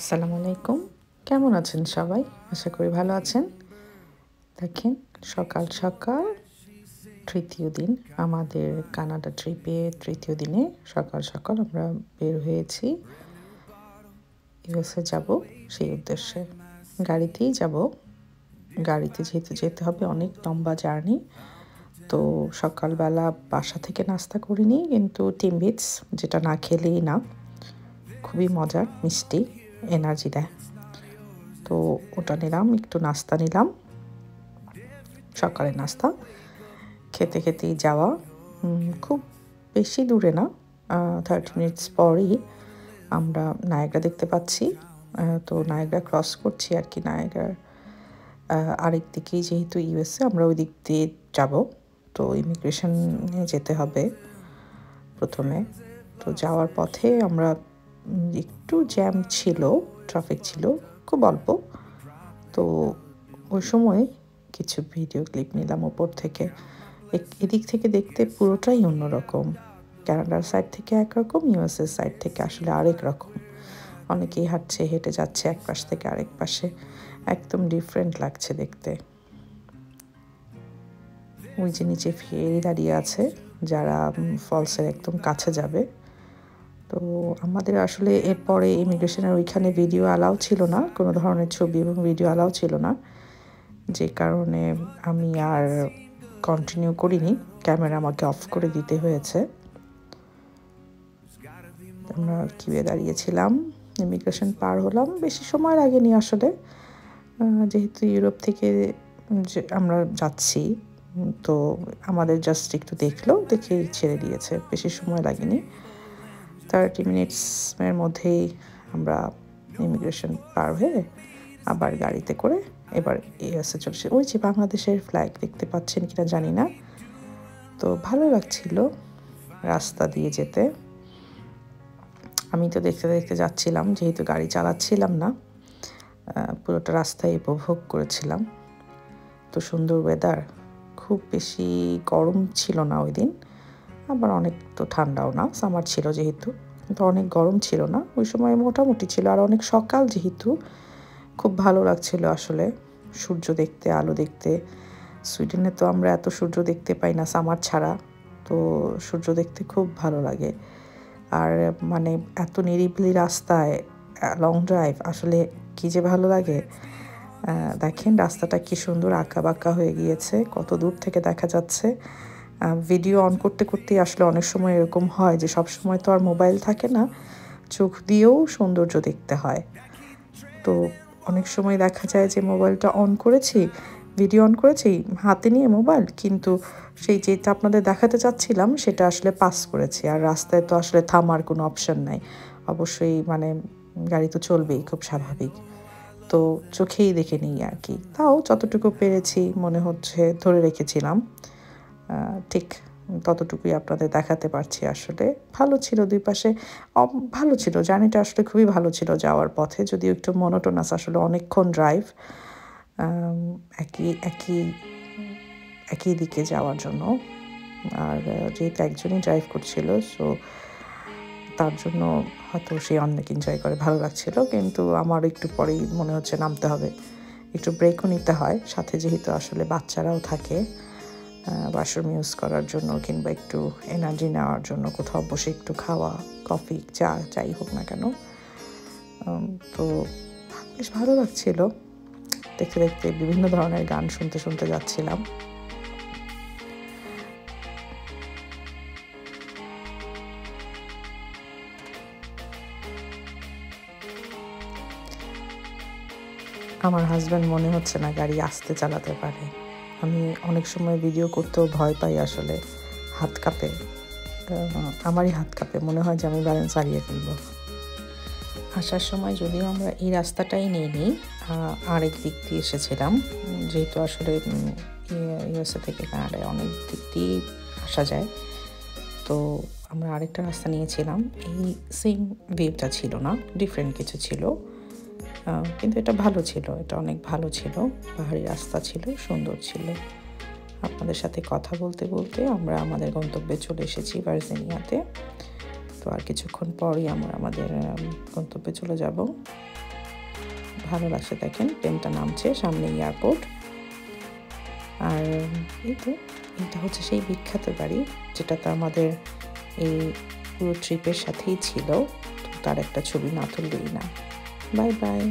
আসসালামু আলাইকুম। কেমন আছেন সবাই? আশা করি ভালো আছেন। দেখেন সকাল সকাল তৃতীয় দিন আমাদের কানাডা ট্রিপে তৃতীয় দিনে সকাল সকাল আমরা বের হয়েছি ইউএসএ যাব সেই উদ্দেশ্যে। গাড়িতেই যাব। গাড়িতে যেহেতু যেতে হবে অনেক লম্বা জার্নি। তো সকালবেলা বাসা থেকে নাস্তা করিনি কিন্তু টিমবিটস যেটা না খেলেই না। খুবই মজার, মিষ্টি, এনার্জি দেয়। তো ওটা নিলাম, একটু নাস্তা নিলাম, সকালের নাস্তা খেতে খেতেই যাওয়া। খুব বেশি দূরে না, 30 মিনিটস পরই আমরা নায়াগ্রা দেখতে পাচ্ছি। তো নায়াগ্রা ক্রস করছি আর কি। নায়াগ্রার আরেক দিকেই যেহেতু ইউএসএ, আমরা ওই দিক দিয়ে যাব। তো ইমিগ্রেশনে যেতে হবে প্রথমে। তো যাওয়ার পথে আমরা একটু জ্যাম ছিল, ট্রাফিক ছিল খুব অল্প। তো ওই সময় কিছু ভিডিও ক্লিপ নিলাম ওপর থেকে। এদিক থেকে দেখতে পুরোটাই অন্যরকম। কানাডার সাইড থেকে একরকম, ইউএসএর সাইড থেকে আসলে আরেক রকম। অনেকেই হাঁটছে, হেঁটে যাচ্ছে এক পাশ থেকে আরেক পাশে, একদম ডিফারেন্ট লাগছে দেখতে। ওই যে নিচে ফেরি দাঁড়িয়ে আছে, যারা ফলসের একদম কাছে যাবে। তো আমাদের আসলে এরপরে ইমিগ্রেশনের ওইখানে ভিডিও অ্যালাউ ছিল না, কোনো ধরনের ছবি এবং ভিডিও অ্যালাউ ছিল না, যে কারণে আমি আর কন্টিনিউ করিনি। ক্যামেরা আমাকে অফ করে দিতে হয়েছে। আমরা কিউয়ে দাঁড়িয়েছিলাম, ইমিগ্রেশন পার হলাম। বেশি সময় লাগেনি আসলে, যেহেতু ইউরোপ থেকে আমরা যাচ্ছি। তো আমাদের জাস্ট একটু দেখেই ছেড়ে দিয়েছে, বেশি সময় লাগেনি। 30 মিনিটসের মধ্যেই আমরা ইমিগ্রেশন পার হয়ে আবার গাড়িতে করে এবার ইউএসএ চলছে। ওই যে বাংলাদেশের ফ্ল্যাগ দেখতে পাচ্ছেন কিনা জানি না। তো ভালো লাগছিল রাস্তা দিয়ে যেতে। আমি তো দেখতে দেখতে যাচ্ছিলাম, যেহেতু গাড়ি চালাচ্ছিলাম না, পুরোটা রাস্তায় উপভোগ করেছিলাম। তো সুন্দর ওয়েদার, খুব বেশি গরম ছিল না ওই দিন, আবার অনেক তো ঠান্ডাও না, সামার ছিল যেহেতু, কিন্তু অনেক গরম ছিল না ওই সময়, মোটামুটি ছিল। আর অনেক সকাল যেহেতু, খুব ভালো লাগছিল আসলে সূর্য দেখতে, আলো দেখতে। সুইডেনে তো আমরা এত সূর্য দেখতে পাই না সামার ছাড়া, তো সূর্য দেখতে খুব ভালো লাগে। আর মানে এত নিরিবিলি রাস্তায় লং ড্রাইভ, আসলে কী যে ভালো লাগে। দেখেন রাস্তাটা কি সুন্দর আঁকা বাঁকা হয়ে গিয়েছে, কত দূর থেকে দেখা যাচ্ছে। ভিডিও অন করতে করতেই আসলে অনেক সময় এরকম হয় যে সব সময় তো আর মোবাইল থাকে না, চোখ দিয়েও সৌন্দর্য দেখতে হয়। তো অনেক সময় দেখা যায় যে মোবাইলটা অন করেছি, ভিডিও অন করেছি হাতে নিয়ে মোবাইল, কিন্তু সেই যেটা আপনাদের দেখাতে চাচ্ছিলাম সেটা আসলে পাস করেছি। আর রাস্তায় তো আসলে থামার কোনো অপশন নাই, অবশ্যই মানে গাড়ি তো চলবেই, খুব স্বাভাবিক। তো চোখেই দেখে নিই আর কি। তাও যতটুকু পেরেছি মনে হচ্ছে ধরে রেখেছিলাম, ঠিক ততটুকুই আপনাদের দেখাতে পারছি। আসলে ভালো ছিল, দুই পাশে ভালো ছিল, জার্নিটা আসলে খুবই ভালো ছিল যাওয়ার পথে, যদিও একটু মনোটোনাস, আসলে অনেকক্ষণ ড্রাইভ একই একই একই দিকে যাওয়ার জন্য। আর যেহেতু একজনই ড্রাইভ করছিল, সো তার জন্য হয়তো সে অনেক এনজয় করে, ভালো লাগছিল। কিন্তু আমার একটু পরেই মনে হচ্ছে নামতে হবে, একটু ব্রেকও নিতে হয় সাথে, যেহেতু আসলে বাচ্চারাও থাকে ওয়াশরুম ইউজ করার জন্য, কিংবা একটু এনার্জি নেওয়ার জন্য, কোথাও বসে একটু খাওয়া, কফি, চা, যাই হোক না কেন। তো বেশ ভালো লাগছিল দেখতে দেখতে, বিভিন্ন ধরনের গান শুনতে শুনতে যাচ্ছিলাম। আমার হাজব্যান্ড মনে হচ্ছে না গাড়ি আস্তে চালাতে পারে। আমি অনেক সময় ভিডিও করতেও ভয় পাই, আসলে হাত কাঁপে, আমারই হাত কাঁপে, মনে হয় যে আমি ব্যালেন্স হারিয়ে ফেলব। আসার সময় যদিও আমরা এই রাস্তাটাই নিই, আরেক দিক দিয়ে এসেছিলাম, যেহেতু আসলে ইউএসএ থেকে কানাডায় অনেক দিক দিয়েই আসা যায়। তো আমরা আরেকটা রাস্তা নিয়েছিলাম, এই সেম ভিউটা ছিল না, ডিফারেন্ট কিছু ছিল, কিন্তু এটা ভালো ছিল, এটা অনেক ভালো ছিল। পাহাড়ি রাস্তা ছিল, সুন্দর ছিল। আপনাদের সাথে কথা বলতে বলতে আমরা আমাদের গন্তব্যে চলে এসেছি, ভার্জিনিয়াতে। তো আর কিছুক্ষণ পরই আমরা আমাদের গন্তব্যে চলে যাব। ভালো লাগছে। দেখেন প্লেনটা নামছে, সামনে এয়ারপোর্ট। আর এই তো এটা হচ্ছে সেই বিখ্যাত গাড়ি যেটাতে আমাদের এই পুরো ট্রিপের সাথেই ছিল। তো তার একটা ছবি না তুললেই না। Bye bye.